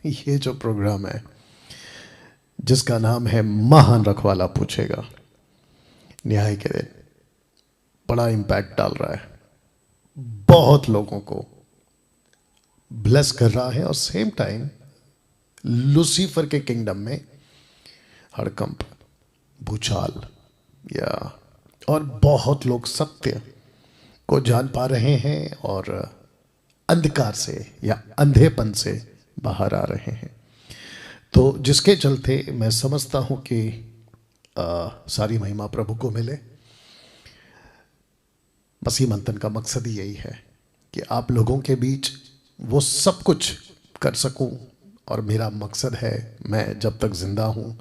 ये जो प्रोग्राम है जिसका नाम है महान रखवाला पूछेगा, न्याय के दिन बड़ा इम्पैक्ट डाल रहा है, बहुत लोगों को ब्लेस कर रहा है और सेम टाइम लूसीफर के किंगडम में हड़कंप, भूचाल या और बहुत लोग सत्य को जान पा रहे हैं और अंधकार से या अंधेपन से बाहर आ रहे हैं। तो जिसके चलते मैं समझता हूं कि सारी महिमा प्रभु को मिले। मसीह मंथन का मकसद ही यही है कि आप लोगों के बीच वो सब कुछ कर सकूं, और मेरा मकसद है मैं जब तक जिंदा हूं,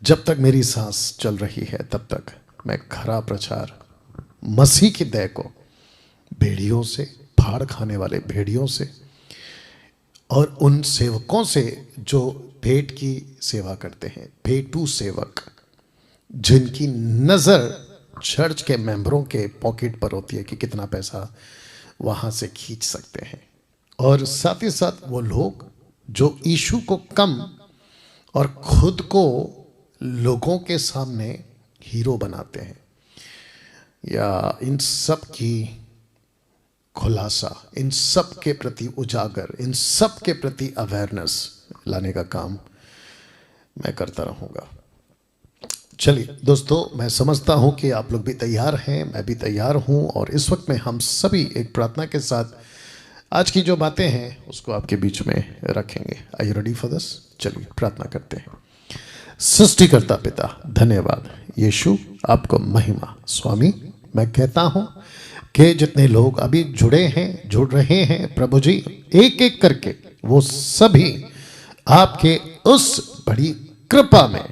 जब तक मेरी सांस चल रही है, तब तक मैं खरा प्रचार मसीह की दया को भेड़ियों से, फाड़ खाने वाले भेड़ियों से और उन सेवकों से जो भेंट की सेवा करते हैं, भेंटू सेवक, जिनकी नज़र चर्च के मेंबरों के पॉकेट पर होती है कि कितना पैसा वहाँ से खींच सकते हैं, और साथ ही साथ वो लोग जो यीशु को कम और खुद को लोगों के सामने हीरो बनाते हैं, या इन सब की खुलासा, इन सब के प्रति उजागर, इन सब के प्रति अवेयरनेस लाने का काम मैं करता रहूँगा। चलिए दोस्तों, मैं समझता हूँ कि आप लोग भी तैयार हैं, मैं भी तैयार हूँ, और इस वक्त में हम सभी एक प्रार्थना के साथ आज की जो बातें हैं उसको आपके बीच में रखेंगे। Are you ready for this? चलिए प्रार्थना करते हैं। सृष्टिकर्ता पिता, धन्यवाद यीशु, आपको महिमा। स्वामी, मैं कहता हूँ कि जितने लोग अभी जुड़ रहे हैं प्रभु जी, एक एक करके वो सभी आपके उस बड़ी कृपा में,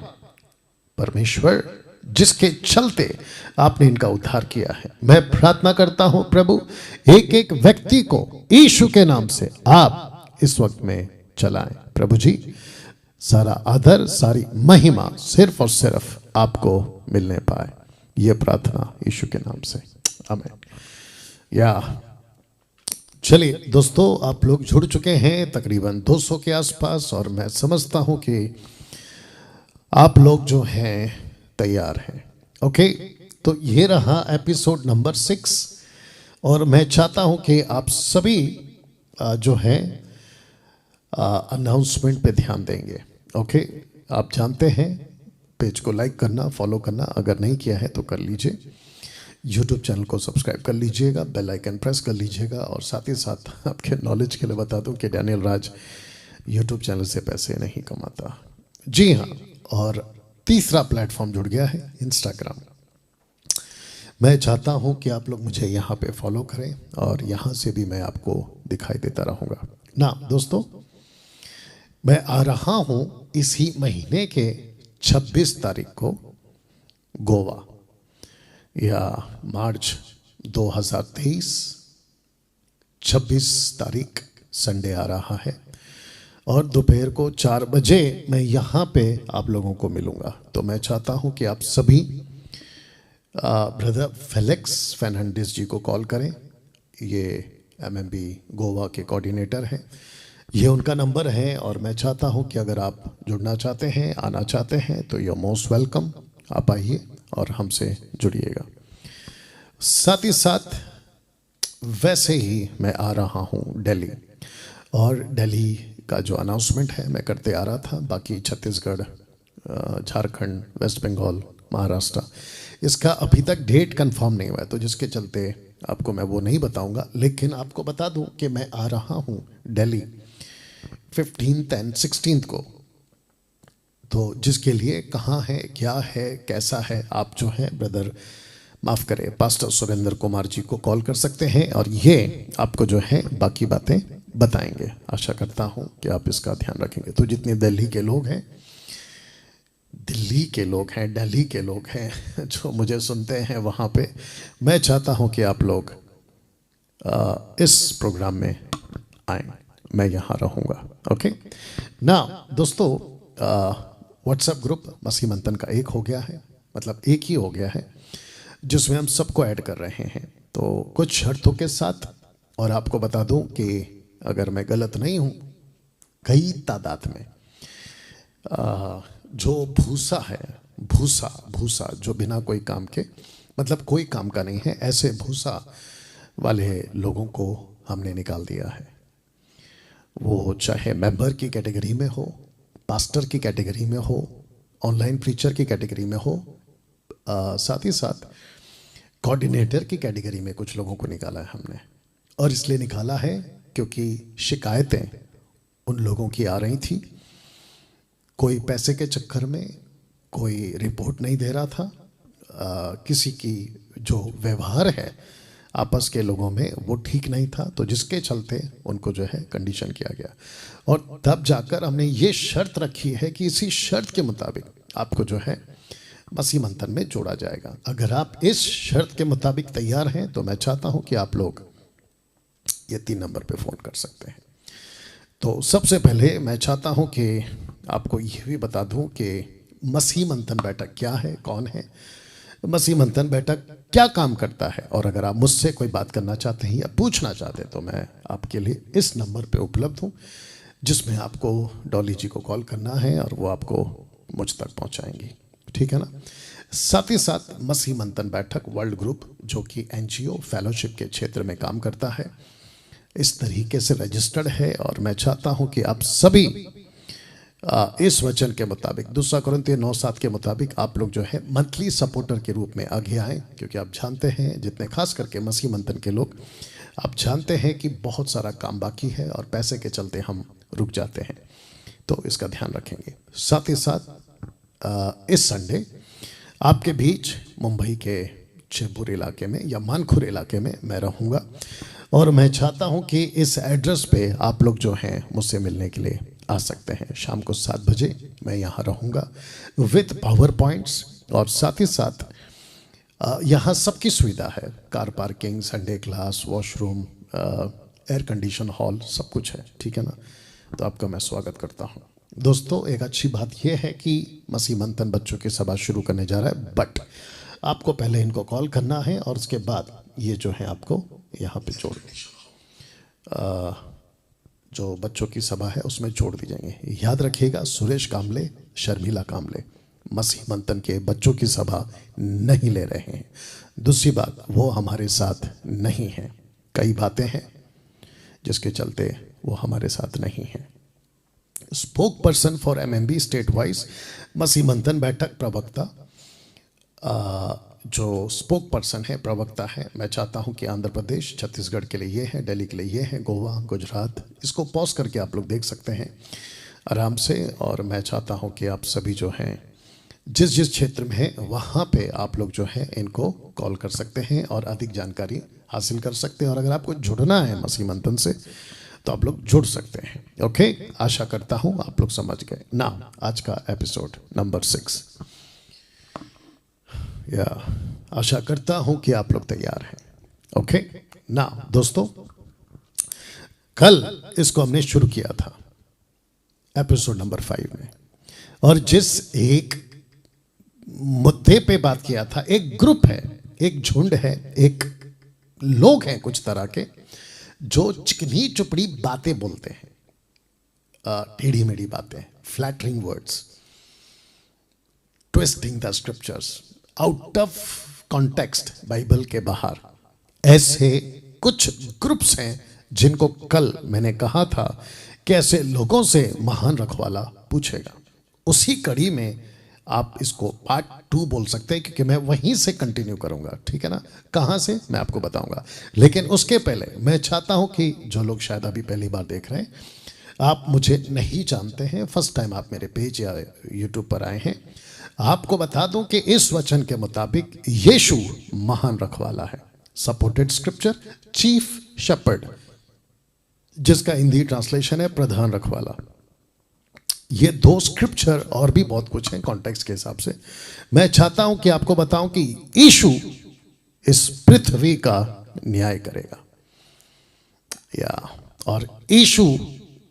परमेश्वर जिसके चलते आपने इनका उद्धार किया है, मैं प्रार्थना करता हूं प्रभु, एक एक व्यक्ति को यीशु के नाम से आप इस वक्त में चलाएं प्रभु जी। सारा आदर, सारी महिमा सिर्फ और सिर्फ आपको मिलने पाए, ये प्रार्थना यीशु के नाम से, आमीन। या चलिए दोस्तों, आप लोग जुड़ चुके हैं तकरीबन 200 के आसपास, और मैं समझता हूं कि आप लोग जो हैं तैयार हैं। ओके, तो ये रहा एपिसोड नंबर 6, और मैं चाहता हूं कि आप सभी जो हैं अनाउंसमेंट पे ध्यान देंगे। ओके, आप जानते हैं पेज को लाइक करना, फॉलो करना, अगर नहीं किया है तो कर लीजिए। यूट्यूब चैनल को सब्सक्राइब कर लीजिएगा, बेल आइकन प्रेस कर लीजिएगा, और साथ ही साथ आपके नॉलेज के लिए बता दूं कि डैनियल राज यूट्यूब चैनल से पैसे नहीं कमाता। जी हाँ, और तीसरा प्लेटफॉर्म जुड़ गया है, इंस्टाग्राम। मैं चाहता हूं कि आप लोग मुझे यहाँ पे फॉलो करें, और यहाँ से भी मैं आपको दिखाई देता रहूँगा ना। दोस्तों, मैं आ रहा हूँ इसी महीने के 26 तारीख को गोवा, या मार्च 2023, 26 तारीख संडे आ रहा है, और दोपहर को 4 बजे मैं यहाँ पे आप लोगों को मिलूँगा। तो मैं चाहता हूँ कि आप सभी ब्रदर फेलिक्स फर्नांडिस जी को कॉल करें। ये एमएमबी गोवा के कोऑर्डिनेटर हैं, ये उनका नंबर है, और मैं चाहता हूँ कि अगर आप जुड़ना चाहते हैं, आना चाहते हैं, तो यू आर मोस्ट वेलकम। आप आइए और हमसे जुड़िएगा। साथ ही साथ वैसे ही मैं आ रहा हूँ दिल्ली, और दिल्ली का जो अनाउंसमेंट है मैं करते आ रहा था, बाकी छत्तीसगढ़, झारखंड, वेस्ट बंगाल, महाराष्ट्र, इसका अभी तक डेट कंफर्म नहीं हुआ है, तो जिसके चलते आपको मैं वो नहीं बताऊंगा। लेकिन आपको बता दूं कि मैं आ रहा हूँ दिल्ली 15th and 16th को, तो जिसके लिए कहाँ है, क्या है, कैसा है, आप जो है ब्रदर, माफ़ करें, पास्टर सुरेंद्र कुमार जी को कॉल कर सकते हैं, और ये आपको जो है बाकी बातें बताएंगे। आशा करता हूँ कि आप इसका ध्यान रखेंगे। तो जितने दिल्ली के लोग हैं, दिल्ली के लोग हैं, दिल्ली के लोग हैं जो मुझे सुनते हैं वहाँ पे, मैं चाहता हूँ कि आप लोग इस प्रोग्राम में आएँ, मैं यहाँ रहूँगा। ओके ना दोस्तों, व्हाट्सएप ग्रुप मसीह मंथन का एक हो गया है, मतलब एक ही हो गया है, जिसमें हम सबको ऐड कर रहे हैं, तो कुछ शर्तों के साथ। और आपको बता दूं कि अगर मैं गलत नहीं हूं कई तादाद में। जो भूसा है, भूसा भूसा जो बिना कोई काम के, मतलब कोई काम का नहीं है, ऐसे भूसा वाले लोगों को हमने निकाल दिया है। वो चाहे मेंबर की कैटेगरी में हो, पास्टर की कैटेगरी में हो, ऑनलाइन प्रीचर की कैटेगरी में हो, साथ ही साथ कोऑर्डिनेटर की कैटेगरी में कुछ लोगों को निकाला है हमने। और इसलिए निकाला है क्योंकि शिकायतें उन लोगों की आ रही थी। कोई पैसे के चक्कर में कोई रिपोर्ट नहीं दे रहा था, किसी की जो व्यवहार है आपस के लोगों में वो ठीक नहीं था, तो जिसके चलते उनको जो है कंडीशन किया गया। और तब जाकर हमने ये शर्त रखी है कि इसी शर्त के मुताबिक आपको जो है मसीह मंथन में जोड़ा जाएगा। अगर आप इस शर्त के मुताबिक तैयार हैं तो मैं चाहता हूं कि आप लोग ये 3 नंबर पे फ़ोन कर सकते हैं। तो सबसे पहले मैं चाहता हूं कि आपको ये भी बता दूं कि मसीह मंथन बैठक क्या है, कौन है, मसीह मंथन बैठक क्या काम करता है। और अगर आप मुझसे कोई बात करना चाहते हैं या पूछना चाहते हैं तो मैं आपके लिए इस नंबर पे उपलब्ध हूं, जिसमें आपको डॉली जी को कॉल करना है और वो आपको मुझ तक पहुंचाएंगी, ठीक है ना। साथ ही साथ मसीह मंथन बैठक वर्ल्ड ग्रुप, जो कि एनजीओ फेलोशिप के क्षेत्र में काम करता है, इस तरीके से रजिस्टर्ड है। और मैं चाहता हूं कि आप सभी इस वचन के मुताबिक 2 कुरिन्थियों 9:7 के मुताबिक आप लोग जो है मंथली सपोर्टर के रूप में आगे आएँ, क्योंकि आप जानते हैं, जितने खास करके मसीह मंथन के लोग, आप जानते हैं कि बहुत सारा काम बाकी है और पैसे के चलते हम रुक जाते हैं, तो इसका ध्यान रखेंगे। साथ ही साथ इस संडे आपके बीच मुंबई के चेंबूर इलाके में या मानखुर इलाके में मैं रहूँगा, और मैं चाहता हूँ कि इस एड्रेस पे आप लोग जो हैं मुझसे मिलने के लिए आ सकते हैं। शाम को 7 बजे मैं यहाँ रहूँगा विद पावर पॉइंट्स, और साथ ही साथ यहाँ सबकी सुविधा है, car parking, Sunday class, washroom, air condition hall, सब कुछ है, ठीक है ना। तो आपका मैं स्वागत करता हूँ। दोस्तों, एक अच्छी बात यह है कि मसीह मंथन बच्चों की सभा शुरू करने जा रहा है, बट आपको पहले इनको कॉल करना है और उसके बाद ये जो है आपको यहाँ पे जोड़ जो बच्चों की सभा है उसमें जोड़ दी जाएंगे। याद रखिएगा, सुरेश कामले, शर्मिला कामले मसीह मंथन के बच्चों की सभा नहीं ले रहे हैं। दूसरी बात, वो हमारे साथ नहीं हैं। कई बातें हैं जिसके चलते वो हमारे साथ नहीं हैं। Spoke person for MMB state wise मसीह मंथन बैठक प्रवक्ता, जो स्पोक पर्सन है, प्रवक्ता है, मैं चाहता हूं कि आंध्र प्रदेश, छत्तीसगढ़ के लिए ये है, दिल्ली के लिए ये है, गोवा, गुजरात, इसको पॉज करके आप लोग देख सकते हैं आराम से। और मैं चाहता हूं कि आप सभी जो हैं जिस जिस क्षेत्र में हैं वहाँ पे आप लोग जो हैं इनको कॉल कर सकते हैं और अधिक जानकारी हासिल कर सकते हैं। और अगर आपको जुड़ना है मसीह मंथन से तो आप लोग जुड़ सकते हैं। ओके, आशा करता हूँ आप लोग समझ गए ना। आज का एपिसोड नंबर 6, या आशा करता हूं कि आप लोग तैयार हैं। ओके ना दोस्तों, कल इसको हमने शुरू किया था एपिसोड नंबर 5 में, और जिस एक मुद्दे पे बात किया था, एक ग्रुप है, एक झुंड है, एक लोग हैं कुछ तरह के जो चिकनी चुपड़ी बातें बोलते हैं, टेढ़ी मेढ़ी बातें, flattering words, twisting the scriptures out of context, Bible के बाहर। ऐसे कुछ ग्रुप्स हैं जिनको कल मैंने कहा था कि ऐसे लोगों से महान रखवाला पूछेगा। उसी कड़ी में आप इसको पार्ट 2 बोल सकते हैं, क्योंकि मैं वहीं से कंटिन्यू करूंगा, ठीक है ना। कहां से मैं आपको बताऊंगा, लेकिन उसके पहले मैं चाहता हूं कि जो लोग शायद अभी पहली बार देख रहे हैं, आप मुझे नहीं जानते हैं, फर्स्ट टाइम आप मेरे पेज या यूट्यूब पर आए हैं, आपको बता दूं कि इस वचन के मुताबिक यीशु महान रखवाला है। सपोर्टेड स्क्रिप्चर, चीफ शेपर्ड, जिसका हिंदी ट्रांसलेशन है प्रधान रखवाला। ये 2 स्क्रिप्चर और भी बहुत कुछ है कॉन्टेक्स्ट के हिसाब से। मैं चाहता हूं कि आपको बताऊं कि यीशु इस पृथ्वी का न्याय करेगा, और यीशु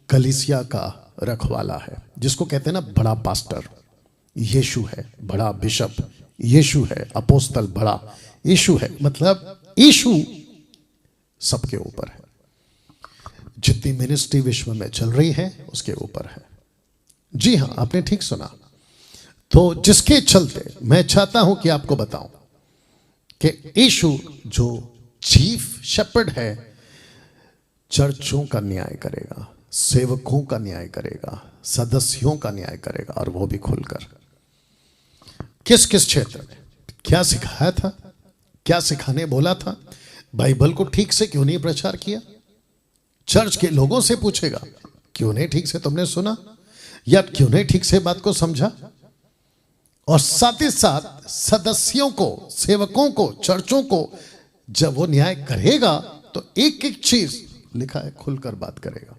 कलीसिया का रखवाला है, जिसको कहते हैं ना बड़ा पास्टर यीशु है, बड़ा बिशप यीशु है, अपोस्तल बड़ा यीशु है, मतलब यीशु सबके ऊपर है। जितनी मिनिस्ट्री विश्व में चल रही है उसके ऊपर है। जी हाँ, आपने ठीक सुना। तो जिसके चलते मैं चाहता हूं कि आपको बताऊं कि यीशु जो चीफ शेपर्ड है, चर्चों का न्याय करेगा, सेवकों का न्याय करेगा, सदस्यों का न्याय करेगा, और वो भी खुलकर। किस किस क्षेत्र में क्या सिखाया था, क्या सिखाने बोला था, बाइबल को ठीक से क्यों नहीं प्रचार किया, चर्च के लोगों से पूछेगा क्यों नहीं ठीक से तुमने सुना, या क्यों नहीं ठीक से बात को समझा। और साथ ही साथ सदस्यों को, सेवकों को, चर्चों को जब वो न्याय करेगा तो एक एक चीज लिखा है खुलकर बात करेगा।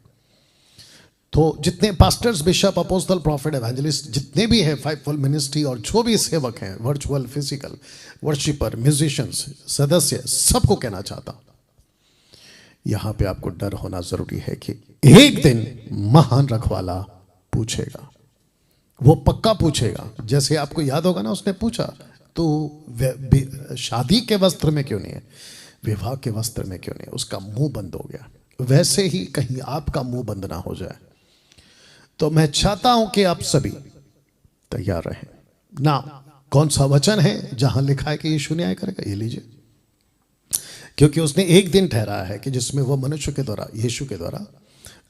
तो जितने pastors, bishop, apostle, profit, evangelist जितने भी हैं, फाइवफोल्ड मिनिस्ट्री, और जो भी सेवक हैं, वर्चुअल, फिजिकल, वर्शिपर, म्यूजिशियंस, सदस्य, सबको कहना चाहता, यहां पे आपको डर होना जरूरी है कि एक दिन महान रखवाला पूछेगा। वो पक्का पूछेगा। जैसे आपको याद होगा ना, उसने पूछा तो शादी के वस्त्र में क्यों नहीं है, विवाह के वस्त्र में क्यों नहीं है, उसका मुंह बंद हो गया। वैसे ही कहीं आपका मुंह बंद ना हो जाए। तो मैं चाहता हूं कि आप सभी तैयार रहें ना। कौन सा वचन है जहां लिखा है कि यीशु न्याय करेगा? ये लीजिए, क्योंकि उसने एक दिन ठहराया है कि जिसमें वह मनुष्य के द्वारा, यीशु के द्वारा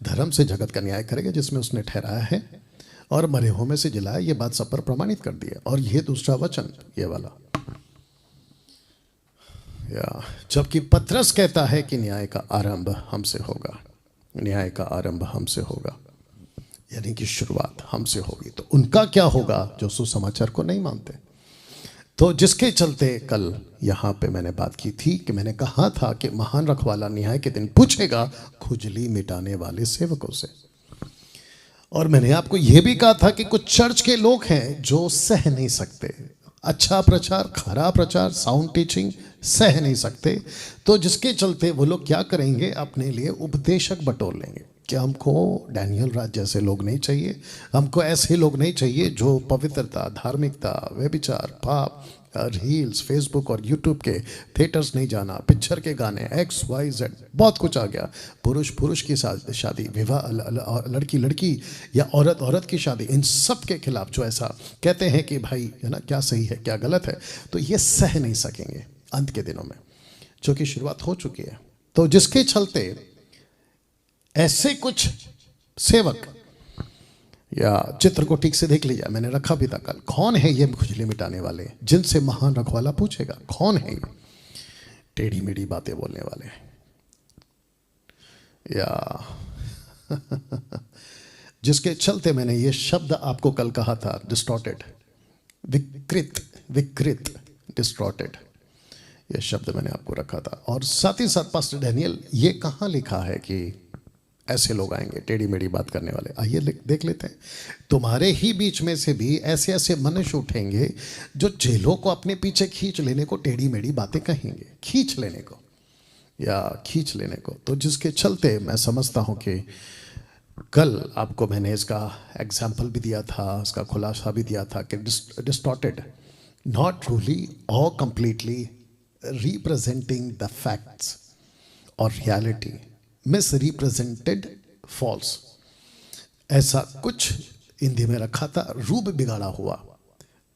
धर्म से जगत का न्याय करेगा, जिसमें उसने ठहराया है और मरे हुओं में से जिलाया। ये बात सब पर प्रमाणित कर दी है। और ये दूसरा वचन, ये वाला, या जबकि पतरस कहता है कि न्याय का आरंभ हमसे होगा, न्याय का आरंभ हमसे होगा, यानी कि शुरुआत हमसे होगी। तो उनका क्या होगा जो सुसमाचार को नहीं मानते? तो जिसके चलते कल यहां पे मैंने बात की थी कि मैंने कहा था कि महान रखवाला न्याय के दिन पूछेगा खुजली मिटाने वाले सेवकों से। और मैंने आपको यह भी कहा था कि कुछ चर्च के लोग हैं जो सह नहीं सकते अच्छा प्रचार, खराब प्रचार, साउंड टीचिंग सह नहीं सकते। तो जिसके चलते वो लोग क्या करेंगे, अपने लिए उपदेशक बटोर लेंगे कि हमको डैनियल राज जैसे लोग नहीं चाहिए, हमको ऐसे लोग नहीं चाहिए जो पवित्रता, धार्मिकता, व्यभिचार, पाप, रील्स, फेसबुक और यूट्यूब के थिएटर्स नहीं जाना, पिक्चर के गाने, XYZ बहुत कुछ आ गया, पुरुष पुरुष की शादी, विवाह, लड़की लड़की या औरत औरत की शादी, इन सब के खिलाफ जो ऐसा कहते हैं कि भाई है ना, क्या सही है क्या गलत है, तो ये सह नहीं सकेंगे अंत के दिनों में, जो कि शुरुआत हो चुकी है। तो जिसके चलते ऐसे कुछ सेवक, या चित्र को ठीक से देख लीजिए, मैंने रखा भी था कल, कौन है ये खुजली मिटाने वाले जिनसे महान रखवाला पूछेगा? कौन है ये? टेढ़ी मेढ़ी बातें बोलने वाले, या जिसके चलते मैंने ये शब्द आपको कल कहा था, डिस्टॉर्टेड, विकृत, विकृत, डिस्टॉर्टेड, ये शब्द मैंने आपको रखा था। और साथ ही साथ पास्टर डैनियल, ये कहाँ लिखा है कि ऐसे लोग आएंगे टेढ़ी मेढ़ी बात करने वाले? आइए देख लेते हैं। तुम्हारे ही बीच में से भी ऐसे ऐसे मनुष्य उठेंगे जो जेलों को अपने पीछे खींच लेने को टेढ़ी मेढ़ी बातें कहेंगे, खींच लेने को या खींच लेने को। तो जिसके चलते मैं समझता हूं कि कल आपको मैंने इसका एग्जाम्पल भी दिया था, इसका खुलासा भी दिया था कि डिस्टॉर्टेड, नॉट ट्रूली और कंप्लीटली रिप्रेजेंटिंग द फैक्ट्स और रियलिटी, मिसरिप्रेजेंटेड, फॉल्स, ऐसा कुछ हिंदी में रखा था, रूप बिगाड़ा हुआ।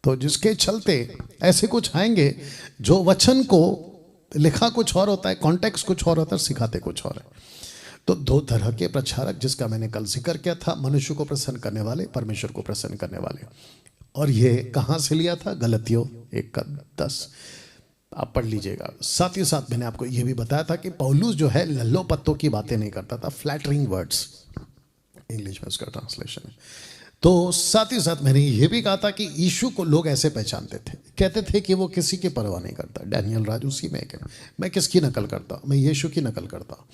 तो जिसके चलते ऐसे कुछ आएंगे जो वचन को लिखा कुछ और होता है, कॉन्टेक्स्ट कुछ और होता है, सिखाते कुछ और है। तो दो तरह के प्रचारक जिसका मैंने कल जिक्र किया था, मनुष्य को प्रसन्न करने वाले, परमेश्वर को प्रसन्न करने वाले। और ये कहाँ से लिया था? गलतियों 1:10 आप पढ़ लीजिएगा। साथ ही साथ मैंने आपको यह भी बताया था कि पौलुस जो है लल्लो पत्तों की बातें नहीं करता था, फ्लैटरिंग वर्ड्स इंग्लिश में उसका ट्रांसलेशन है। तो साथ ही साथ मैंने यह भी कहा था कि यीशु को लोग ऐसे पहचानते थे, कहते थे कि वो किसी की परवाह नहीं करता। डैनियल राज उसी में है, मैं किसकी नकल करता? मैं यीशु की नकल करता।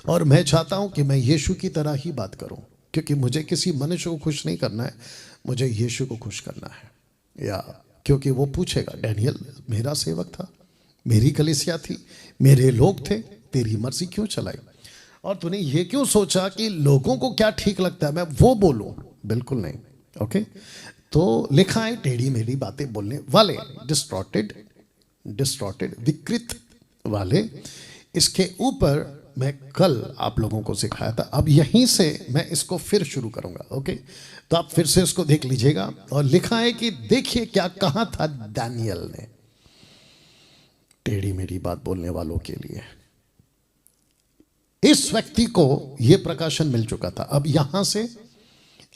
और मैं चाहता हूं कि मैं यीशु की तरह ही बात करूं, क्योंकि मुझे किसी मनुष्य को खुश नहीं करना है, मुझे यीशु को खुश करना है। या क्योंकि वो पूछेगा, डैनियल मेरा सेवक था, मेरी कलीसिया थी, मेरे लोग थे, तेरी मर्जी क्यों चलाई और तूने ये क्यों सोचा कि लोगों को क्या ठीक लगता है मैं वो बोलूं? बिल्कुल नहीं। ओके, तो लिखा है टेढ़ी मेढ़ी बातें बोलने वाले, डिस्टॉर्टेड, विकृत वाले। इसके ऊपर मैं कल आप लोगों को सिखाया था, अब यहीं से मैं इसको फिर शुरू करूंगा। ओके, तो आप फिर से इसको देख लीजिएगा। और लिखा है कि देखिए क्या कहा था दानियल ने टेढ़ी मेढ़ी बात बोलने वालों के लिए। इस व्यक्ति को यह प्रकाशन मिल चुका था। अब यहां से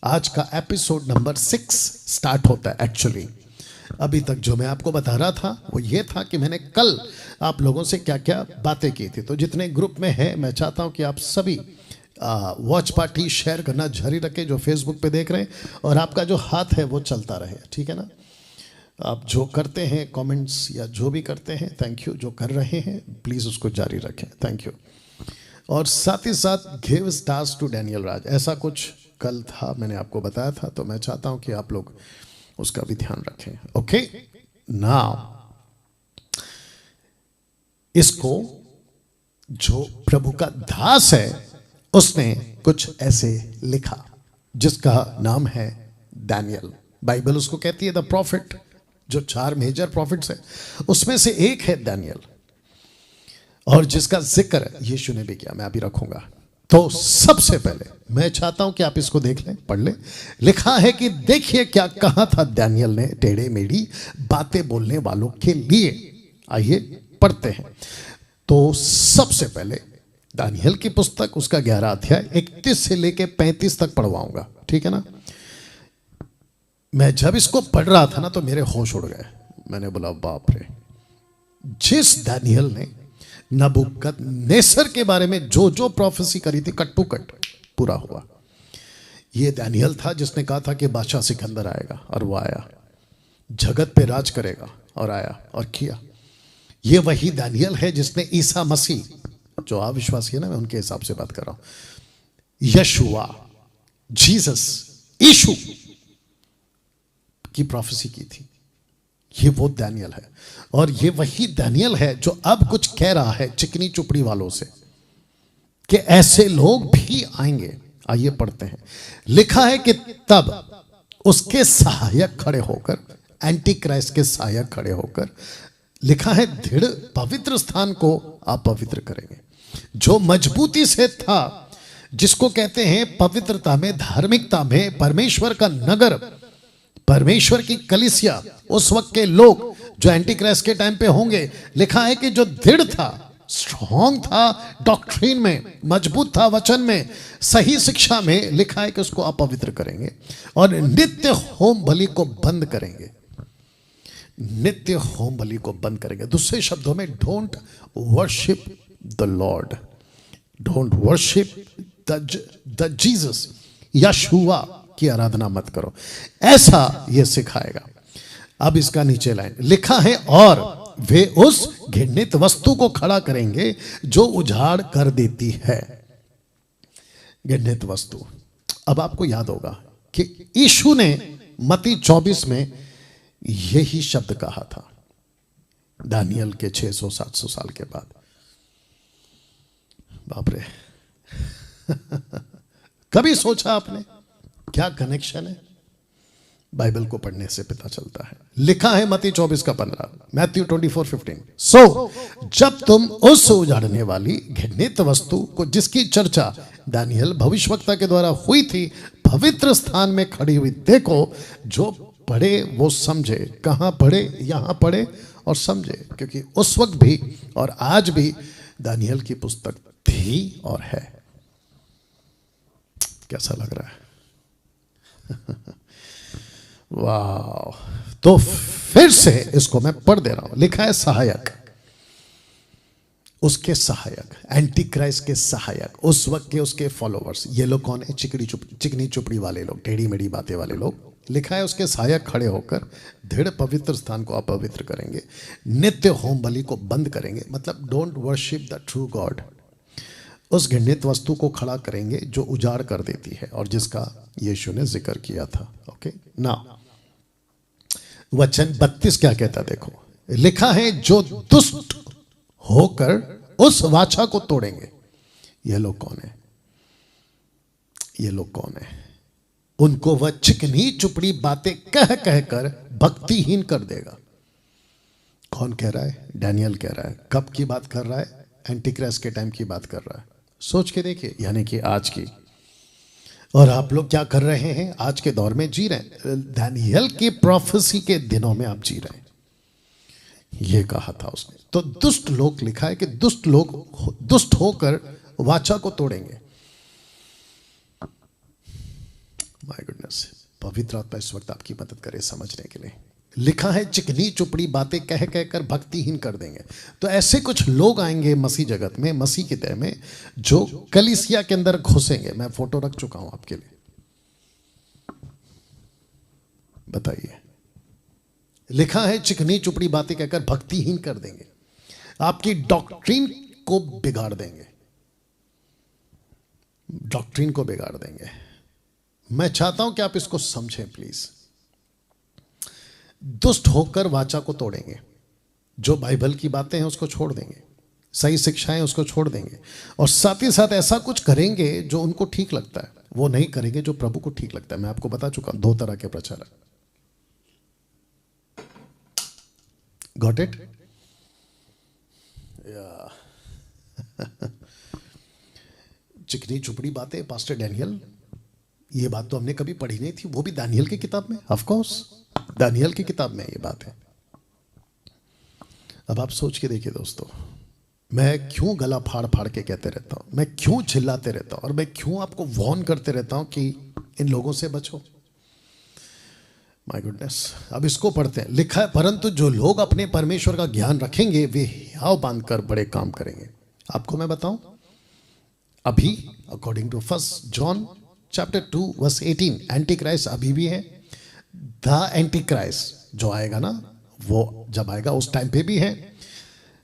आज का एपिसोड नंबर 6 स्टार्ट होता है। एक्चुअली अभी तक जो मैं आपको बता रहा था वो ये था कि मैंने कल आप लोगों से क्या क्या बातें की थी। तो जितने ग्रुप में हैं, मैं चाहता हूं कि आप सभी वॉच पार्टी शेयर करना जारी रखें, जो फेसबुक पे देख रहे हैं, और आपका जो हाथ है वो चलता रहे, ठीक है ना। आप जो करते हैं कमेंट्स या जो भी करते हैं, थैंक यू। जो कर रहे हैं प्लीज़ उसको जारी रखें, थैंक यू। और साथ ही साथ गिव स्टार्स टू डैनियल राज, ऐसा कुछ कल था, मैंने आपको बताया था। तो मैं चाहता हूं कि आप लोग उसका भी ध्यान रखें। ओके, नाउ इसको जो प्रभु का दास है उसने कुछ ऐसे लिखा, जिसका नाम है दानियल। बाइबल उसको कहती है द प्रॉफिट। जो 4 मेजर प्रॉफिट्स है उसमें से एक है दानियल, और जिसका जिक्र यीशु ने भी किया। मैं अभी रखूंगा। तो सबसे पहले मैं चाहता हूं कि आप इसको देख लें, पढ़ लें। लिखा है कि देखिए क्या कहा था दानियल ने टेढ़े मेढ़ी बातें बोलने वालों के लिए। आइए पढ़ते हैं। तो सबसे पहले दानियल की पुस्तक, उसका 11 अध्याय 31 से लेके 35 तक पढ़वाऊंगा, ठीक है ना। मैं जब इसको पढ़ रहा था ना तो मेरे होश उड़ गए। मैंने बोला बाप रे, जिस दानियल ने नबूकदनेस्सर के बारे में जो जो प्रोफेसी करी थी कट टू कट पूरा हुआ। यह दानियल था जिसने कहा था कि बादशाह सिकंदर आएगा, और वो आया, जगत पे राज करेगा, और आया और किया। यह वही दानियल है जिसने ईसा मसीह, जो अविश्वासी है ना, मैं उनके हिसाब से बात कर रहा हूं, यशुआ, जीसस, यीशु की प्रोफेसी की थी। ये वो दानियल है, और ये वही दानियल है जो अब कुछ कह रहा है चिकनी चुपड़ी वालों से कि ऐसे लोग भी आएंगे। आइए पढ़ते हैं। लिखा है कि तब उसके सहायक खड़े होकर, एंटी क्राइस्ट के सहायक खड़े होकर, लिखा है दृढ़ पवित्र स्थान को अपवित्र करेंगे। जो मजबूती से था, जिसको कहते हैं पवित्रता में, धार्मिकता में परमेश्वर का नगर, परमेश्वर की कलीसिया, उस वक्त के लोग जो एंटी क्राइस्ट के टाइम पे होंगे, लिखा है कि जो दृढ़ था, स्ट्रॉन्ग था, डॉक्ट्रिन में मजबूत था, वचन में, सही शिक्षा में, लिखा है कि उसको अपवित्र करेंगे और नित्य होम बलि को बंद करेंगे। नित्य होम बलि को बंद करेंगे। दूसरे शब्दों में, don't worship the Lord, don't worship the Jesus, यशुआ की आराधना मत करो, ऐसा यह सिखाएगा। अब इसका नीचे लाइन लिखा है, और वे उस घृणित वस्तु को खड़ा करेंगे जो उजाड़ कर देती है। घृणित वस्तु। अब आपको याद होगा कि यीशु ने मत्ती 24 में यही शब्द कहा था, दानियल के 600-700 साल के बाद। बाप रे कभी सोचा आपने क्या कनेक्शन है? बाइबल को पढ़ने से पता चलता है। लिखा है मत्ती 24 का 15, मैथ्यू 24:15, सो जब तुम उस उजाड़ने वाली घृणित वस्तु को, जिसकी चर्चा दानियल भविष्यवक्ता के द्वारा हुई थी, पवित्र स्थान में खड़ी हुई देखो, जो पढ़े वो समझे। कहां पढ़े? यहां पढ़े और समझे, क्योंकि उस वक्त भी और आज भी दानियल की पुस्तक थी और है। कैसा लग रहा है? वाह। तो फिर से इसको मैं पढ़ दे रहा हूं। लिखा है सहायक, उसके सहायक, एंटी क्राइस्ट के सहायक, उस वक्त के उसके फॉलोवर्स। ये लोग कौन है? चिकनी चुपड़ी वाले लोग, टेढ़ी मेढ़ी बातें वाले लोग। लिखा है उसके सहायक खड़े होकर दृढ़ पवित्र स्थान को अपवित्र करेंगे, नित्य होम बलि को बंद करेंगे, मतलब don't worship the true God. उस घृणित वस्तु को खड़ा करेंगे जो उजाड़ कर देती है, और जिसका यीशु ने जिक्र किया था। ओके ना, वचन 32 क्या कहता देखो। लिखा है जो दुष्ट होकर उस वाचा को तोड़ेंगे। ये लोग कौन है? ये लोग कौन है? उनको वह चिकनी चुपड़ी बातें कह कहकर भक्तिहीन कर देगा। कौन कह रहा है? दानियल कह रहा है। कब की बात कर रहा है? एंटीक्राइस्ट के टाइम की बात कर रहा है। सोच के देखिए, यानी कि आज की। और आप लोग क्या कर रहे हैं? आज के दौर में जी रहे हैं। दानियल की प्रोफेसी के दिनों में आप जी रहे हैं। ये कहा था उसने। तो दुष्ट लोग, लिखा है कि दुष्ट लोग दुष्ट होकर वाचा को तोड़ेंगे। माय गुडनेस, पवित्र आत्मा इस वक्त आपकी मदद करे समझने के लिए। लिखा है चिकनी चुपड़ी बातें कह कहकर भक्तिहीन कर देंगे। तो ऐसे कुछ लोग आएंगे मसीह जगत में, मसीह के तय में, जो कलीसिया के अंदर घुसेंगे। मैं फोटो रख चुका हूं आपके लिए, बताइए। लिखा है चिकनी चुपड़ी बातें कहकर भक्तिहीन कर देंगे, आपकी डॉक्ट्रिन को बिगाड़ देंगे, डॉक्ट्रिन को बिगाड़ देंगे। मैं चाहता हूं कि आप इसको समझें प्लीज। दुष्ट होकर वाचा को तोड़ेंगे, जो बाइबल की बातें हैं उसको छोड़ देंगे, सही शिक्षाएं उसको छोड़ देंगे, और साथ ही साथ ऐसा कुछ करेंगे जो उनको ठीक लगता है, वो नहीं करेंगे जो प्रभु को ठीक लगता है। मैं आपको बता चुका हूं, दो तरह के प्रचारक। Got it? चिकनी चुपड़ी बातें, पास्टर डैनियल, ये बात तो हमने कभी पढ़ी नहीं थी, वो भी दानियल की किताब में। ऑफ कोर्स दानियल की किताब में ये बात है। अब आप सोच के देखिए दोस्तों, मैं क्यों गला फाड़ फाड़ के कहते रहता हूं, मैं क्यों चिल्लाते रहता हूं, और मैं क्यों आपको वॉर्न करते रहता हूं कि इन लोगों से बचो। माय गुडनेस, अब इसको पढ़ते हैं। लिखा है परंतु जो लोग अपने परमेश्वर का ज्ञान रखेंगे वे हियाव बांधकर बड़े काम करेंगे। आपको मैं बताऊं, अभी according to 1 John chapter 2 verse 18, antichrist अभी भी है। द एंटी क्राइस्ट जो आएगा ना, वो जब आएगा उस टाइम पे भी है।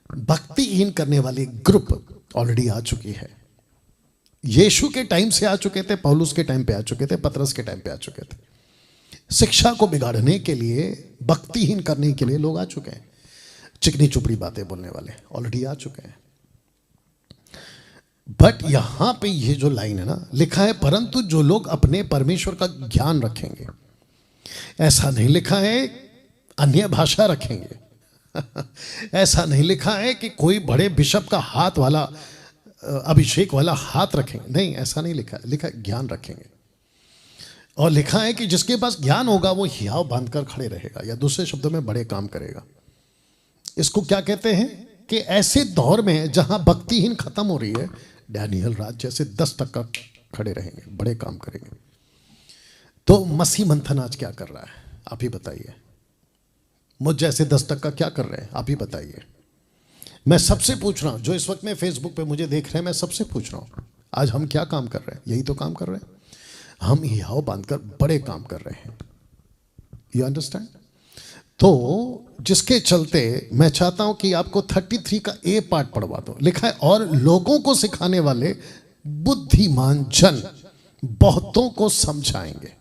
भक्तिहीन करने वाली ग्रुप ऑलरेडी आ चुकी है। यीशु के टाइम से आ चुके थे, पौलुस के टाइम पे आ चुके थे, पतरस के टाइम पे आ चुके थे। शिक्षा को बिगाड़ने के लिए, भक्तिहीन करने के लिए लोग आ चुके हैं। चिकनी चुपड़ी बातें बोलने वाले ऑलरेडी आ चुके हैं। बट यहां पे ये जो लाइन है ना, लिखा है परंतु जो लोग अपने परमेश्वर का ज्ञान रखेंगे। ऐसा नहीं लिखा है अन्य भाषा रखेंगे। ऐसा नहीं लिखा है कि कोई बड़े बिशप का हाथ वाला, अभिषेक वाला हाथ रखेंगे। नहीं, ऐसा नहीं लिखा है। लिखा है ज्ञान रखेंगे। और लिखा है कि जिसके पास ज्ञान होगा वो हियाव बांधकर खड़े रहेगा, या दूसरे शब्दों में बड़े काम करेगा। इसको क्या कहते हैं कि ऐसे दौर में जहां भक्तिहीन खत्म हो रही है, डैनियल राज जैसे 10% खड़े रहेंगे, बड़े काम करेंगे। तो मसीह मंथन आज क्या कर रहा है, आप ही बताइए। मुझ जैसे 10% क्या कर रहे हैं, आप ही बताइए। मैं सबसे पूछ रहा हूं, जो इस वक्त में फेसबुक पे मुझे देख रहे हैं, मैं सबसे पूछ रहा हूं, आज हम क्या काम कर रहे हैं? यही तो काम कर रहे हैं। हम हियाव बांधकर बड़े काम कर रहे हैं। You understand? तो जिसके चलते मैं चाहता हूं कि आपको 33 का ए पार्ट पढ़वा दो। लिखा है और लोगों को सिखाने वाले बुद्धिमान जन बहुतों को समझाएंगे।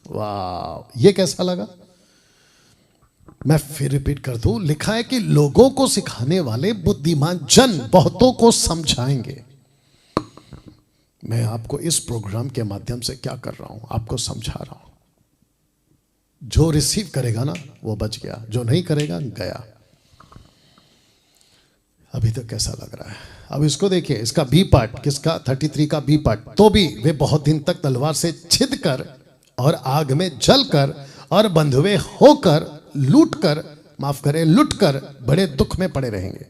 वाह, ये कैसा लगा? मैं फिर रिपीट कर दूं। लिखा है कि लोगों को सिखाने वाले बुद्धिमान जन बहुतों को समझाएंगे। मैं आपको इस प्रोग्राम के माध्यम से क्या कर रहा हूं, आपको समझा रहा हूं। जो रिसीव करेगा ना वो बच गया, जो नहीं करेगा गया। अभी तक कैसा लग रहा है? अब इसको देखिए, इसका बी पार्ट, किसका? 33 का बी पार्ट। तो भी वे बहुत दिन तक तलवार से छिद कर और आग में जलकर और बंधुए होकर लूटकर, माफ करें, लुटकर बड़े दुख में पड़े रहेंगे।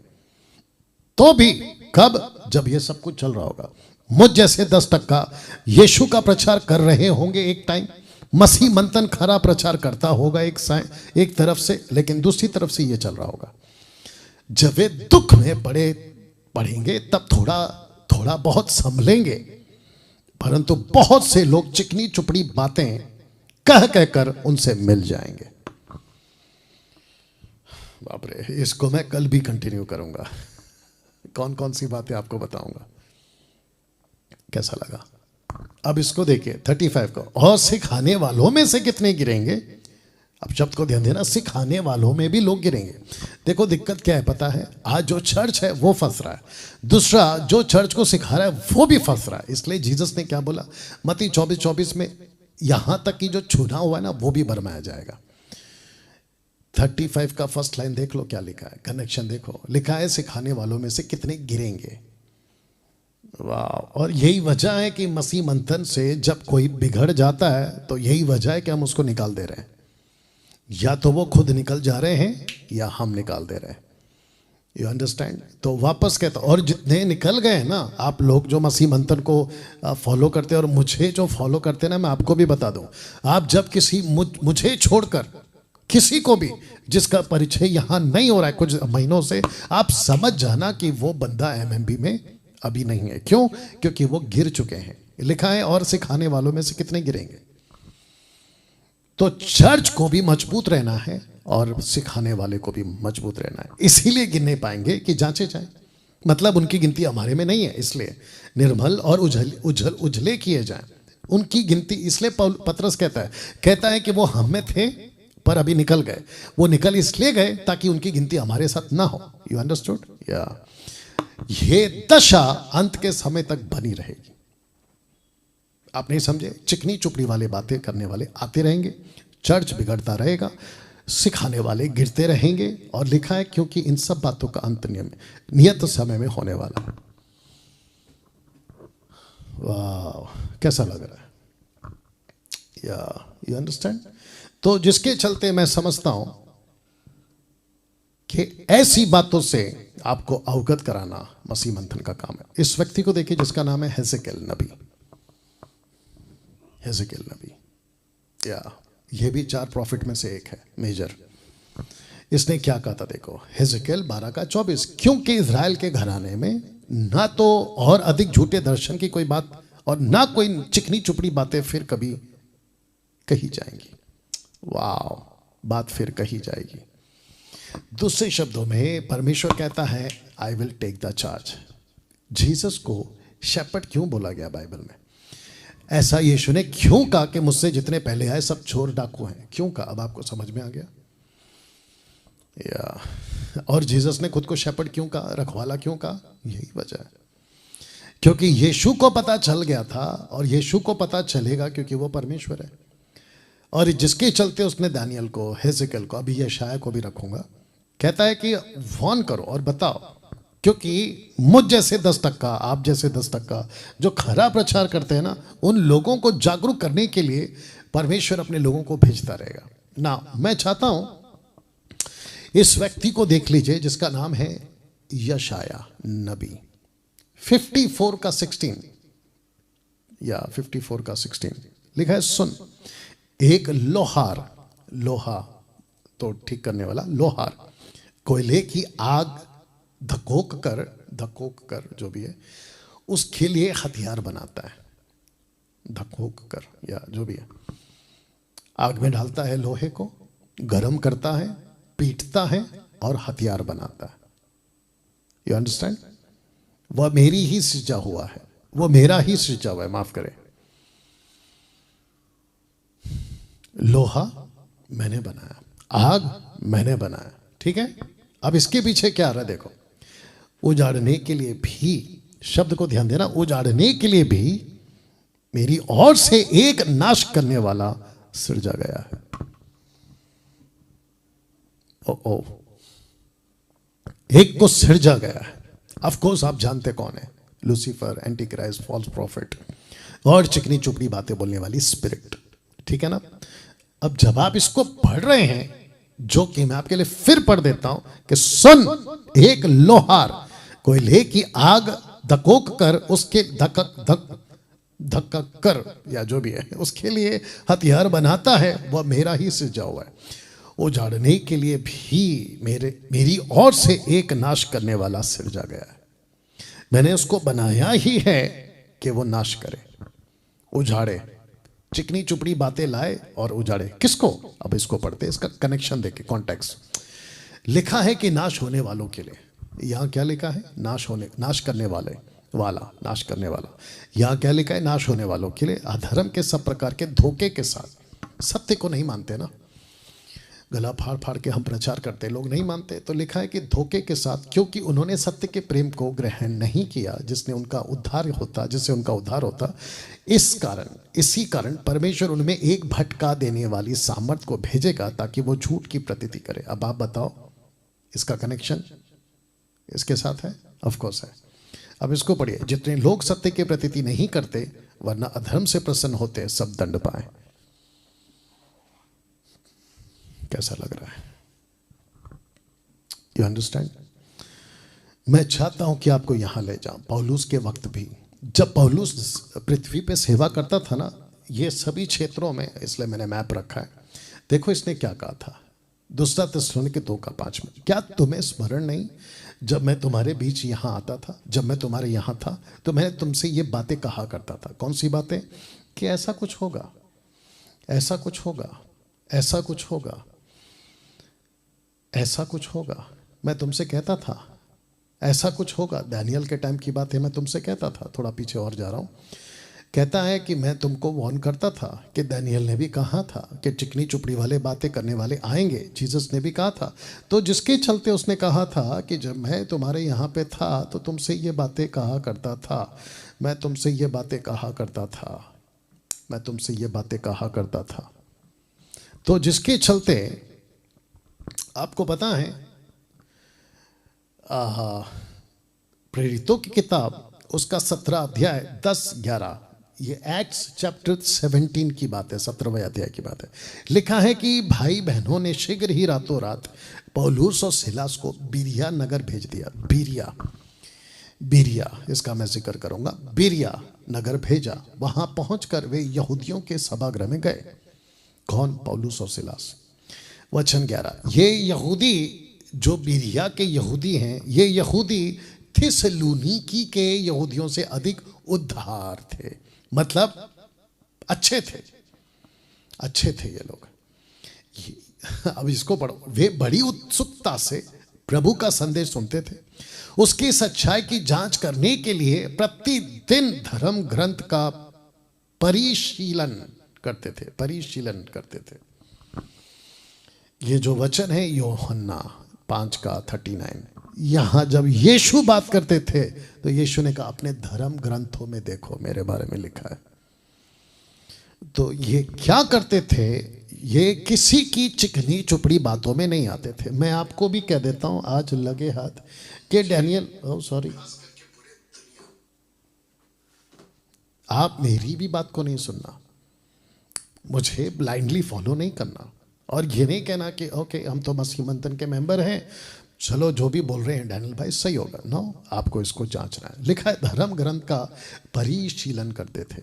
तो भी कब? जब ये सब कुछ चल रहा होगा। मुझ जैसे 10% यीशु का प्रचार कर रहे होंगे एक टाइम। मसीह मंथन खरा प्रचार करता होगा एक तरफ से, लेकिन दूसरी तरफ से ये चल रहा होगा। जब वे दुख में पड़ेंगे तब थोड़ा बहुत संभलेंगे, परंतु बहुत से लोग चिकनी चुपड़ी बातें कह कहकर उनसे मिल जाएंगे। बाप रे, इसको मैं कल भी कंटिन्यू करूंगा। कौन कौन सी बातें आपको बताऊंगा। कैसा लगा? अब इसको देखिए 35 को। और सिखाने वालों में से कितने गिरेंगे? अब शब्द को ध्यान देना, सिखाने वालों में भी लोग गिरेंगे। देखो दिक्कत क्या है पता है? आज जो चर्च है वो फंस रहा है, दूसरा जो चर्च को सिखा रहा है वो भी फंस रहा है। इसलिए जीसस ने क्या बोला मत्ती 24:24 में, यहां तक कि जो छूना हुआ है ना वो भी भरमाया जाएगा। 35 का फर्स्ट लाइन देख लो क्या लिखा है, कनेक्शन देखो। लिखा है सिखाने वालों में से कितने गिरेंगे। वाह। और यही वजह है कि मसीह मंथन से जब कोई बिगड़ जाता है तो यही वजह है कि हम उसको निकाल दे रहे हैं। या तो वो खुद निकल जा रहे हैं या हम निकाल दे रहे हैं। You understand? तो वापस कहता, और जितने निकल गए ना, आप लोग जो मसीह मंथन को फॉलो करते हैं और मुझे जो फॉलो करते हैं ना, मैं आपको भी बता दूं, आप जब किसी मुझे छोड़कर किसी को भी जिसका परिचय यहाँ नहीं हो रहा है कुछ महीनों से, आप समझ जाना कि वो बंदा एमएमबी में अभी नहीं है। क्यों? क्योंकि वो गिर चुके हैं। लिखा है और सिखाने वालों में से कितने गिरेंगे। तो चर्च को भी मजबूत रहना है और सिखाने वाले को भी मजबूत रहना है। इसीलिए गिन नहीं पाएंगे कि जांचे जाए, मतलब उनकी गिनती हमारे में नहीं है, इसलिए निर्मल और उजले किए जाएं। उनकी गिनती इसलिए पतरस कहता है कि वो हम में थे पर अभी निकल गए। वो निकल इसलिए गए ताकि उनकी गिनती हमारे साथ ना हो। You understood? या ये दशा अंत के समय तक बनी रहेगी। आप नहीं समझे? चिकनी चुपड़ी वाले बातें करने वाले आते रहेंगे, चर्च बिगड़ता रहेगा, सिखाने वाले गिरते रहेंगे। और लिखा है क्योंकि इन सब बातों का अंत नियत समय में होने वाला है। वाह, कैसा लग रहा है? या यू अंडरस्टैंड? तो जिसके चलते मैं समझता हूं कि ऐसी बातों से आपको अवगत कराना मसीह मंथन का काम है। इस व्यक्ति को देखिए जिसका नाम है हेजेकिएल नबी। हेजेकिएल नबी, या ये भी 4 प्रॉफिट में से एक है, मेजर। इसने क्या कहा था देखो, हेजेकिएल 12:24, क्योंकि इजराइल के घराने में ना तो और अधिक झूठे दर्शन की कोई बात और ना कोई चिकनी चुपड़ी बातें फिर कभी कही जाएंगी। वाह, बात फिर कही जाएगी। दूसरे शब्दों में परमेश्वर कहता है I will take the charge. Jesus को शेपर्ड क्यों बोला गया बाइबल में? ऐसा यीशु ने क्यों कहा कि मुझसे जितने पहले आए सब चोर डाकू हैं? क्यों कहा? अब आपको समझ में आ गया? या और जीसस ने खुद को शेपर्ड क्यों कहा, रखवाला क्यों कहा? यही वजह है क्योंकि यीशु को पता चल गया था, और यीशु को पता चलेगा क्योंकि वो परमेश्वर है। और जिसके चलते उसने दानियल को, हेजेकिएल को, अभी यशायाह को भी रखूंगा, कहता है कि वार्न करो और बताओ, क्योंकि मुझ जैसे 10%, आप जैसे 10% जो खरा प्रचार करते हैं ना, उन लोगों को जागरूक करने के लिए परमेश्वर अपने लोगों को भेजता रहेगा ना। मैं चाहता हूं इस व्यक्ति को देख लीजिए जिसका नाम है यशायाह नबी। 54:16, या 54:16 लिखा है, सुन एक लोहार, लोहा तो ठीक करने वाला, लोहार कोयले की आग धकोक कर जो भी है उसके लिए हथियार बनाता है। धकोक कर या जो भी है, आग में डालता है, लोहे को गर्म करता है, पीटता है और हथियार बनाता है। You understand? वह मेरी ही सृजा हुआ है, वो मेरा ही सृजा हुआ है, माफ करें। लोहा मैंने बनाया, आग मैंने बनाया, ठीक है। अब इसके पीछे क्या आ रहा है देखो, उजाड़ने के लिए भी, शब्द को ध्यान देना, उजाड़ने के लिए भी मेरी ओर से एक नाश करने वाला सृजा गया है। ओ एक को सृजा गया है। ऑफ कोर्स आप जानते कौन है, Lucifer, antichrist, false prophet और चिकनी चुपड़ी बातें बोलने वाली स्पिरिट, ठीक है ना। अब जब आप इसको पढ़ रहे हैं, जो कि मैं आपके लिए फिर पढ़ देता हूं कि सुन एक लोहार कोयले की आग धकोक कर उसके धक कर या जो भी है उसके लिए हथियार बनाता है, वह मेरा ही सृजा हुआ है। उजाड़ने के लिए भी मेरी ओर से एक नाश करने वाला सृजा गया है। मैंने उसको बनाया ही है कि वो नाश करे, उजाड़े, चिकनी चुपड़ी बातें लाए और उजाड़े। किसको? अब इसको पढ़ते, इसका कनेक्शन देखे, कॉन्टेक्स्ट। लिखा है कि नाश होने वालों के लिए। यहां क्या लिखा है? नाश करने वाला। यहां क्या लिखा है? नाश होने वालों के लिए, अधर्म के सब प्रकार के धोखे के साथ। सत्य को नहीं मानते ना, गला फाड़ फाड़ के हम प्रचार करते, लोग नहीं मानते। तो लिखा है कि धोखे के साथ, क्योंकि उन्होंने सत्य के प्रेम को ग्रहण नहीं किया जिससे उनका उद्धार होता, इसी कारण परमेश्वर उनमें एक भटका देने वाली सामर्थ को भेजेगा ताकि वो झूठ की प्रतीति करे। अब आप बताओ, इसका कनेक्शन इसके साथ है? ऑफ कोर्स है। अब इसको पढ़िए, जितने लोग सत्य की प्रतीति नहीं करते वरना अधर्म से प्रसन्न होते, सब दंड पाए। कैसा लग रहा है? You understand? मैं चाहता हूं कि आपको यहां ले जाऊं। पौलुस के वक्त भी, जब पौलुस पृथ्वी पे सेवा करता था ना, ये सभी क्षेत्रों में, इसलिए मैंने मैप रखा है। देखो इसने क्या कहा था, दूसरा थिस्सलुनीके 2:5 में, क्या तुम्हें स्मरण नहीं, जब मैं तुम्हारे बीच यहां आता था, जब मैं तुम्हारे यहां था, तो मैंने तुमसे ये बातें कहा करता था। कौन सी बातें? कि ऐसा कुछ होगा, ऐसा कुछ होगा, ऐसा कुछ होगा, ऐसा कुछ होगा। मैं तुमसे कहता था ऐसा कुछ होगा। दानियल के टाइम की बात है, मैं तुमसे कहता था। थोड़ा पीछे और जा रहा हूं। कहता है कि मैं तुमको वार्न करता था कि दानियल ने भी कहा था कि चिकनी चुपड़ी वाले बातें करने वाले आएंगे। जीसस ने भी कहा था। तो जिसके चलते उसने कहा था कि जब मैं तुम्हारे यहाँ पे था तो तुमसे ये बातें कहा करता था, मैं तुमसे ये बातें कहा करता था, मैं तुमसे ये बातें कहा करता था। तो जिसके चलते आपको पता है, प्रेरितों की किताब उसका 17 अध्याय 10-11, ये एक्ट्स चैप्टर 17 की बात है, 17वें अध्याय की बात है। लिखा है कि भाई बहनों ने शीघ्र ही रातों रात पौलुस और सिलास को बिरिया नगर भेज दिया। बिरिया इसका मैं जिक्र करूंगा। बिरिया नगर भेजा। वहां पहुंचकर वे यहूदियों के सभागृह में गए। कौन? पौलुस और सिलास। वचन 11, ये यहूदी जो बिरिया के यहूदी हैं, ये यहूदी थिस्सलुनीकी के यहूदियों से अधिक उद्धार थे। मतलब अच्छे थे, अच्छे थे ये लोग। अब इसको पढ़ो। वे बड़ी उत्सुकता से प्रभु का संदेश सुनते थे, उसकी सच्चाई की जांच करने के लिए प्रतिदिन धर्म ग्रंथ का परिशीलन करते थे। ये जो वचन है यूहन्ना 5:39, यहां जब यीशु बात करते थे तो यीशु ने कहा अपने धर्म ग्रंथों में देखो, मेरे बारे में लिखा है। तो ये क्या करते थे? ये किसी की चिकनी चुपड़ी बातों में नहीं आते थे। मैं आपको भी कह देता हूं आज लगे हाथ कि डैनियल, आप मेरी भी बात को नहीं सुनना, मुझे ब्लाइंडली फॉलो नहीं करना, और ये नहीं कहना कि ओके हम तो मसीह मंथन के मेंबर हैं, चलो जो भी बोल रहे हैं डैनियल भाई सही होगा। नो, आपको इसको जांचना है। लिखा है धर्म ग्रंथ का परिशीलन करते थे।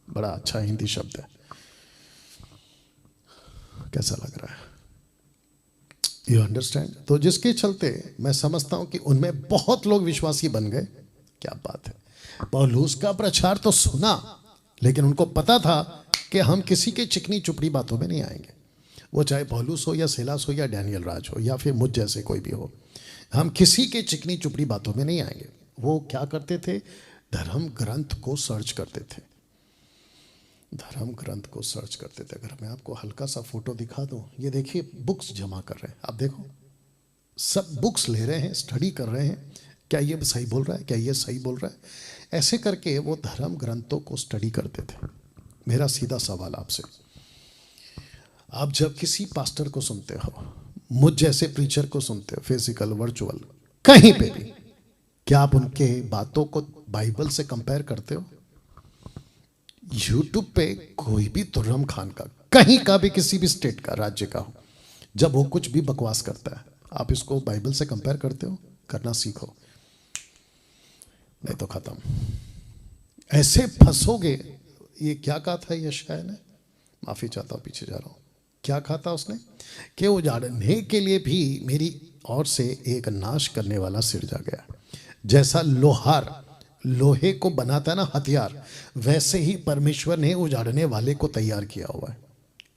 बड़ा अच्छा हिंदी शब्द है। कैसा लग रहा है? You understand? तो जिसके चलते मैं समझता हूं कि उनमें बहुत लोग विश्वासी बन गए। क्या बात है! पौलुस का प्रचार तो सुना, लेकिन उनको पता था कि हम किसी के चिकनी चुपड़ी बातों में नहीं आएंगे। वो चाहे पौलुस हो या सिलास हो या डैनियल राज हो या फिर मुझ जैसे कोई भी हो, हम किसी के चिकनी चुपड़ी बातों में नहीं आएंगे। वो क्या करते थे? धर्म ग्रंथ को सर्च करते थे। धर्म ग्रंथ को सर्च करते थे। अगर मैं आपको हल्का सा फोटो दिखा दूं, ये देखिए बुक्स जमा कर रहे हैं। आप देखो, सब बुक्स ले रहे हैं, स्टडी कर रहे हैं, क्या ये सही बोल रहा है, क्या ये सही बोल रहा है। ऐसे करके वो धर्म ग्रंथों को स्टडी करते थे। मेरा सीधा सवाल आपसे, आप जब किसी पास्टर को सुनते हो, मुझ जैसे प्रीचर को सुनते हो, फिजिकल वर्चुअल कहीं पे भी, क्या आप उनके बातों को बाइबल से कंपेयर करते हो? यूट्यूब पे कोई भी तुर्रम खान का, कहीं का भी, किसी भी स्टेट का, राज्य का हो, जब वो कुछ भी बकवास करता है, आप इसको बाइबल से कंपेयर करते हो? करना सीखो, नहीं तो खत्म। ऐसे फंसोगे। ये क्या कहा था यशायाह ने? माफी चाहता हूं, पीछे जा रहा हूं। क्या कहा था उसने? कि उजाड़ने के लिए भी मेरी ओर से एक नाश करने वाला सिरजा गया। जैसा लोहार लोहे को बनाता है ना हथियार, वैसे ही परमेश्वर ने उजाड़ने वाले को तैयार किया हुआ है।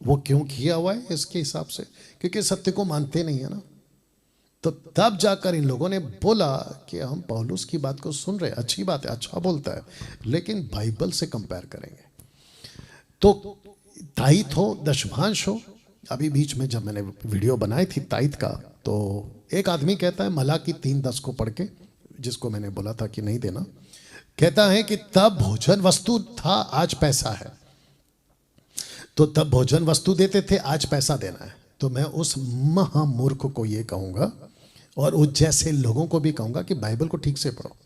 वो क्यों किया हुआ है? इसके हिसाब से, क्योंकि सत्य को मानते नहीं है ना। तो तब जाकर इन लोगों ने बोला कि हम पौलुस की बात को सुन रहे, अच्छी बात है, अच्छा बोलता है, लेकिन बाइबल से कंपेयर करेंगे। तो ताईत हो, दशमांश हो, अभी बीच में जब मैंने वीडियो बनाई थी ताइद का, तो एक आदमी कहता है मलाकी 3:10 को पढ़ के, जिसको मैंने बोला था कि नहीं देना, कहता है कि तब भोजन वस्तु था, आज पैसा है। तो तब भोजन वस्तु देते थे, आज पैसा देना है। तो मैं उस महामूर्ख को ये कहूँगा और उस जैसे लोगों को भी कहूँगा कि बाइबल को ठीक से पढ़ो।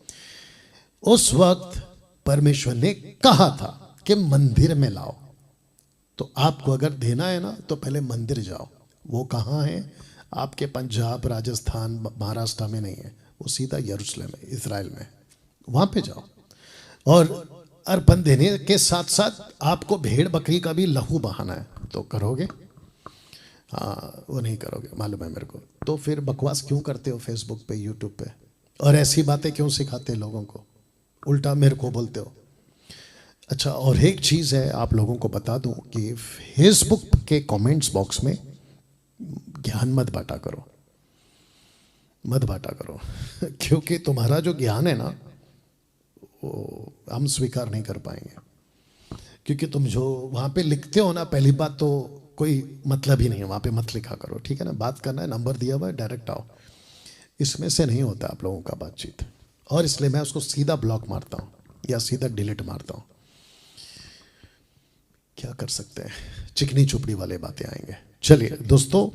उस वक्त परमेश्वर ने कहा था कि मंदिर में लाओ। तो आपको अगर देना है ना तो पहले मंदिर जाओ। वो कहाँ है? आपके पंजाब, राजस्थान, महाराष्ट्र में नहीं है, वो सीधा यरूशलेम है, इजराइल में। वहाँ पे जाओ और अर्पण देने के साथ साथ आपको भेड़ बकरी का भी लहू बहाना है, तो करोगे? हाँ, वो नहीं करोगे, मालूम है मेरे को। तो फिर बकवास क्यों करते हो फेसबुक पे, यूट्यूब पे, और ऐसी बातें क्यों सिखाते लोगों को? उल्टा मेरे को बोलते हो। अच्छा, और एक चीज़ है, आप लोगों को बता दूं कि फेसबुक के कमेंट्स बॉक्स में ज्ञान मत बांटा करो, मत बांटा करो क्योंकि तुम्हारा जो ज्ञान है ना वो हम स्वीकार नहीं कर पाएंगे। क्योंकि तुम जो वहाँ पे लिखते हो ना, पहली बात तो कोई मतलब ही नहीं है, वहाँ पे मत लिखा करो, ठीक है ना? बात करना है, नंबर दिया हुआ है, डायरेक्ट आओ। इसमें से नहीं होता आप लोगों का बातचीत, और इसलिए मैं उसको सीधा ब्लॉक मारता हूँ या सीधा डिलीट मारता हूँ। क्या कर सकते हैं, चिकनी चुपड़ी वाले बातें आएंगे। चलिए दोस्तों,